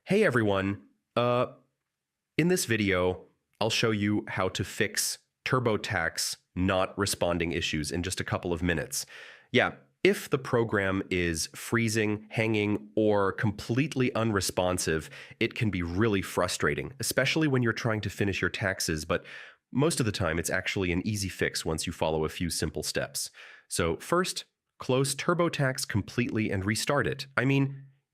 Hey everyone. Uh, in this video, I'll show you how to fix TurboTax not responding issues in just a couple of minutes. Yeah, if the program is freezing, hanging, or completely unresponsive, it can be really frustrating, especially when you're trying to finish your taxes, but most of the time it's actually an easy fix once you follow a few simple steps. So first, close TurboTax completely and restart it.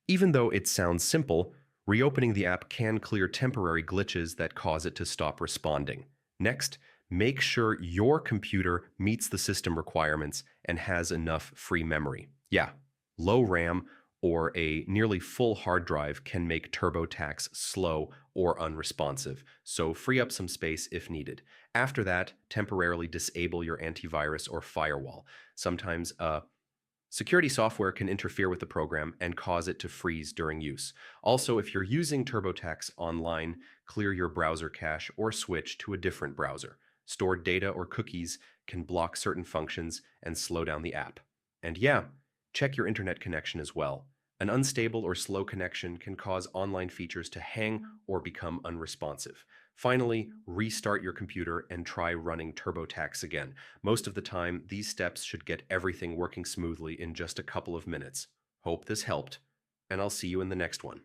Even though it sounds simple, reopening the app can clear temporary glitches that cause it to stop responding. Next, make sure your computer meets the system requirements and has enough free memory. Yeah, low RAM or a nearly full hard drive can make TurboTax slow or unresponsive, so free up some space if needed. After that, temporarily disable your antivirus or firewall. Sometimes security software can interfere with the program and cause it to freeze during use. Also, if you're using TurboTax online, clear your browser cache or switch to a different browser. Stored data or cookies can block certain functions and slow down the app. And yeah, check your internet connection as well. An unstable or slow connection can cause online features to hang or become unresponsive. Finally, restart your computer and try running TurboTax again. Most of the time, these steps should get everything working smoothly in just a couple of minutes. Hope this helped, and I'll see you in the next one.